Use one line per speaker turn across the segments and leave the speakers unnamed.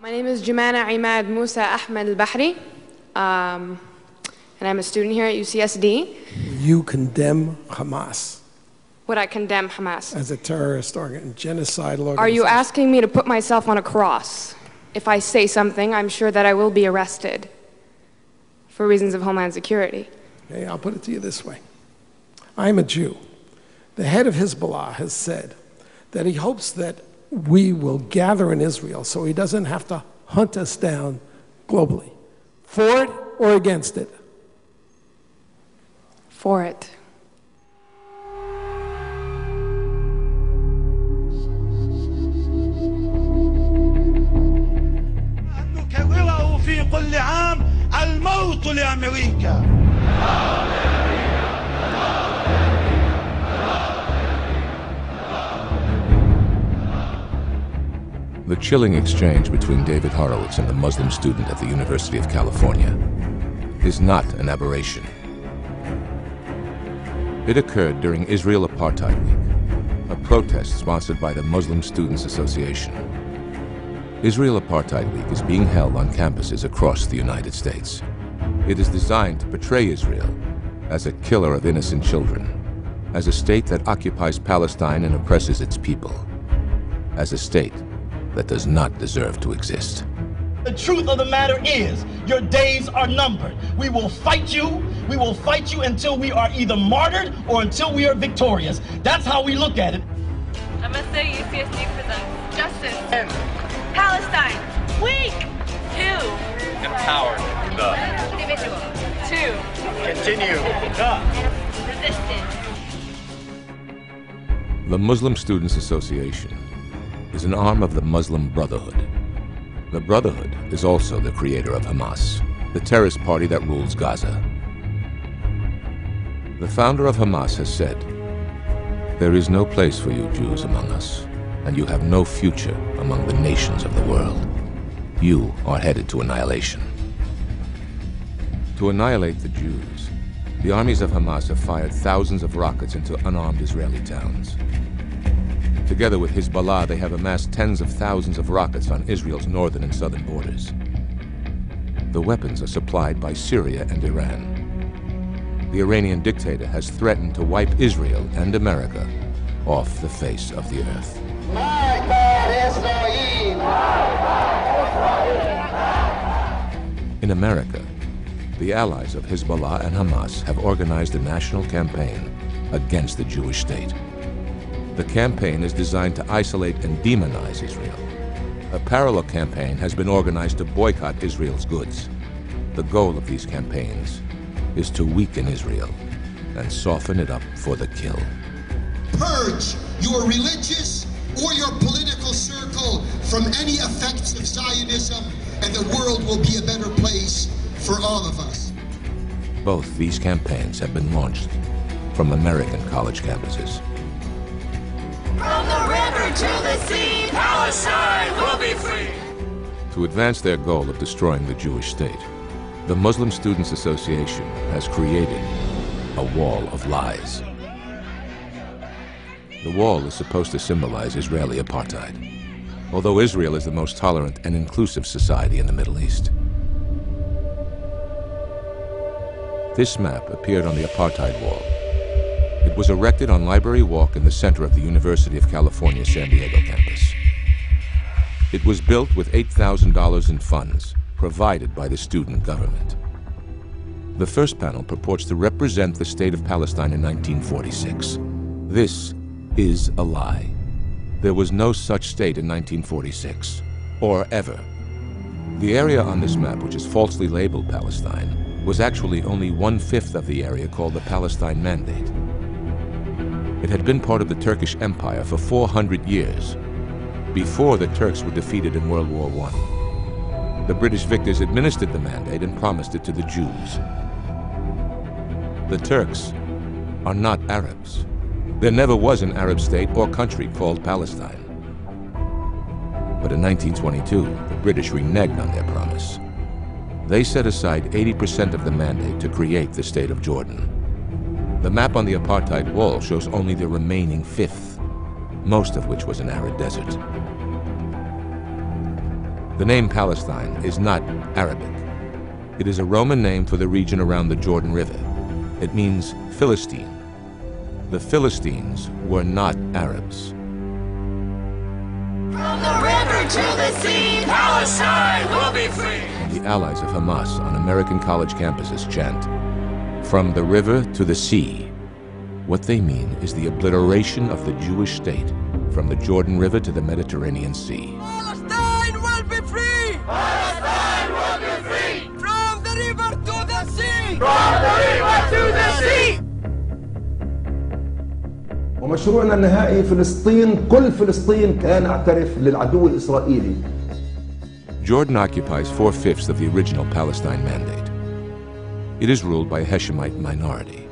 My name is Jumana Imad Musa Ahmed al-Bahri, and I'm a student here at UCSD.
You condemn Hamas
Would I condemn Hamas?
as a terrorist genocidal organization?
Are you asking me to put myself on a cross? If I say something, I'm sure that I will be arrested for reasons of homeland security.
Okay, I'll put it to you this way. I'm a Jew. The head of Hezbollah has said that he hopes that we will gather in Israel so he doesn't have to hunt us down globally. For it or against it?
For it.
نكرره في كل عام الموت لأمريكا.
The chilling exchange between David Horowitz and the Muslim student at the University of California is not an aberration. It occurred during Israel Apartheid Week, a protest sponsored by the Muslim Students Association. Israel Apartheid Week is being held on campuses across the United States. It is designed to portray Israel as a killer of innocent children, as a state that occupies Palestine and oppresses its people, as a state that does not deserve to exist.
The truth of the matter is, your days are numbered. We will fight you. We will fight you until we are either martyred or until we are victorious. That's how we look at it.
MSA UCSD presents Justice and Palestine Week 2.
Empower the
Individual 2.
Continue
Resistance.
The Muslim Students Association is an arm of the Muslim Brotherhood. The Brotherhood is also the creator of Hamas, the terrorist party that rules Gaza. The founder of Hamas has said, "There is no place for you Jews among us, and you have no future among the nations of the world. You are headed to annihilation." To annihilate the Jews, the armies of Hamas have fired thousands of rockets into unarmed Israeli towns. Together with Hezbollah, they have amassed tens of thousands of rockets on Israel's northern and southern borders. The weapons are supplied by Syria and Iran. The Iranian dictator has threatened to wipe Israel and America off the face of the earth. In America, the allies of Hezbollah and Hamas have organized a national campaign against the Jewish state. The campaign is designed to isolate and demonize Israel. A parallel campaign has been organized to boycott Israel's goods. The goal of these campaigns is to weaken Israel and soften it up for the kill.
Purge your religious or your political circle from any effects of Zionism, and the world will be a better place for all of us.
Both these campaigns have been launched from American college campuses.
From the river to the sea, Palestine will be free.
To advance their goal of destroying the Jewish state, the Muslim Students Association has created a wall of lies. The wall is supposed to symbolize Israeli apartheid, although Israel is the most tolerant and inclusive society in the Middle East. This map appeared on the apartheid wall. It was erected on Library Walk in the center of the University of California, San Diego campus. It was built with $8,000 in funds provided by the student government. The first panel purports to represent the state of Palestine in 1946. This is a lie. There was no such state in 1946, or ever. The area on this map, which is falsely labeled Palestine, was actually only 1/5 of the area called the Palestine Mandate. It had been part of the Turkish Empire for 400 years, before the Turks were defeated in World War I. The British victors administered the mandate and promised it to the Jews. The Turks are not Arabs. There never was an Arab state or country called Palestine. But in 1922, the British reneged on their promise. They set aside 80% of the mandate to create the state of Jordan. The map on the apartheid wall shows only the remaining 1/5, most of which was an arid desert. The name Palestine is not Arabic. It is a Roman name for the region around the Jordan River. It means Philistine. The Philistines were not Arabs.
From the river to the sea, Palestine will be free.
The allies of Hamas on American college campuses chant, "From the river to the sea." What they mean is the obliteration of the Jewish state from the Jordan River to the Mediterranean Sea.
Palestine will be free! Palestine will be free! From the river to the sea! From the river to the sea!
ومشروعنا النهائي فلسطين. كل فلسطين كان اعترف للعدو الإسرائيلي.
Jordan occupies 4/5 of the original Palestine Mandate. It is ruled by a Hashemite minority.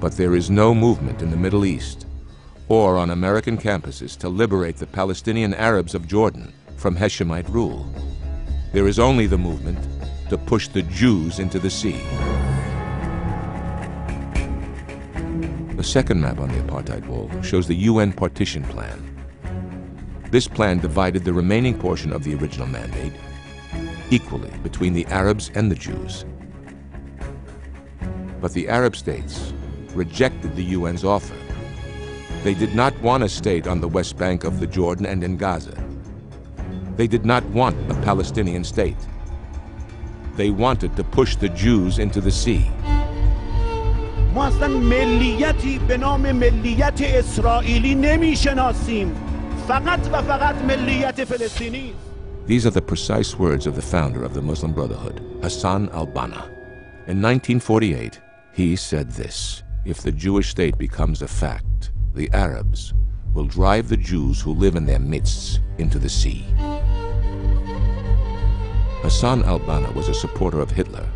But there is no movement in the Middle East or on American campuses to liberate the Palestinian Arabs of Jordan from Hashemite rule. There is only the movement to push the Jews into the sea. The second map on the apartheid wall shows the UN partition plan. This plan divided the remaining portion of the original mandate equally between the Arabs and the Jews. But the Arab states rejected the UN's offer. They did not want a state on the West Bank of the Jordan and in Gaza. They did not want a Palestinian state. They wanted to push the Jews into the sea.
ما اصلا ملیتی به نام ملیت اسرائیلی نمیشناسیم. فقط و فقط ملیت فلسطینی.
These are the precise words of the founder of the Muslim Brotherhood, Hassan al-Banna. In 1948, he said this: "If the Jewish state becomes a fact, the Arabs will drive the Jews who live in their midst into the sea." Hassan al-Banna was a supporter of Hitler.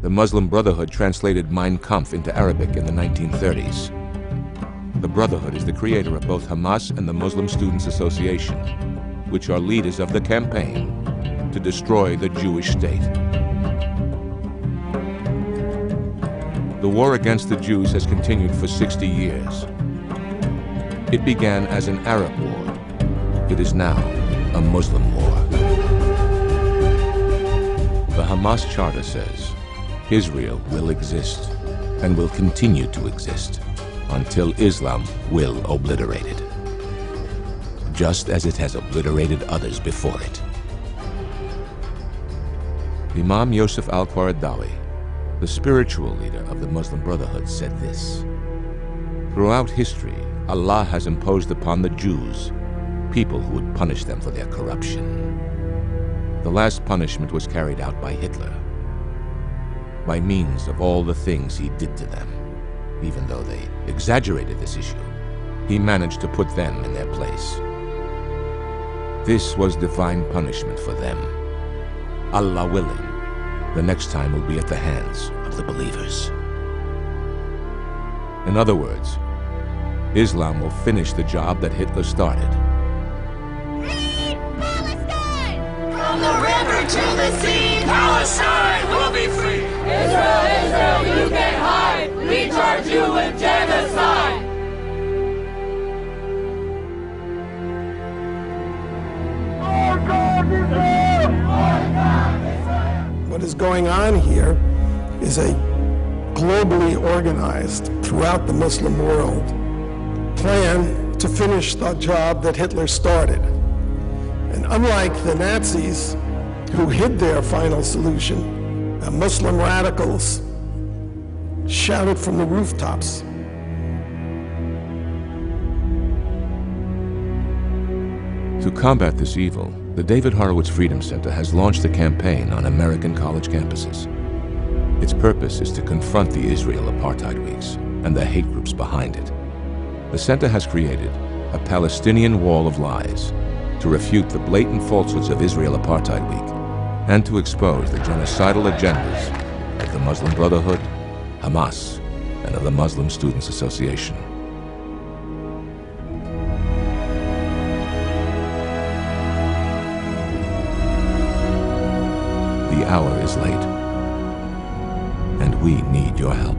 The Muslim Brotherhood translated Mein Kampf into Arabic in the 1930s. The Brotherhood is the creator of both Hamas and the Muslim Students Association, which are leaders of the campaign to destroy the Jewish state. The war against the Jews has continued for 60 years. It began as an Arab war. It is now a Muslim war. The Hamas Charter says Israel will exist and will continue to exist until Islam will obliterate it, just as it has obliterated others before it. Imam Yosef al-Qaradawi, the spiritual leader of the Muslim Brotherhood, said this: "Throughout history, Allah has imposed upon the Jews people who would punish them for their corruption. The last punishment was carried out by Hitler. By means of all the things he did to them, even though they exaggerated this issue, he managed to put them in their place. This was divine punishment for them. Allah willing, the next time will be at the hands of the believers." In other words, Islam will finish the job that Hitler started.
Free Palestine! From the river to the sea, Palestine will be free! Israel, Israel, you can't hide! We charge you with genocide!
What is going on here is a globally organized, throughout the Muslim world, plan to finish the job that Hitler started. And unlike the Nazis, who hid their final solution, the Muslim radicals shouted from the rooftops.
To combat this evil, the David Horowitz Freedom Center has launched a campaign on American college campuses. Its purpose is to confront the Israel apartheid weeks and the hate groups behind it. The center has created a Palestinian wall of lies to refute the blatant falsehoods of Israel Apartheid Week and to expose the genocidal agendas of the Muslim Brotherhood, Hamas, and of the Muslim Students Association. The hour is late, and we need your help.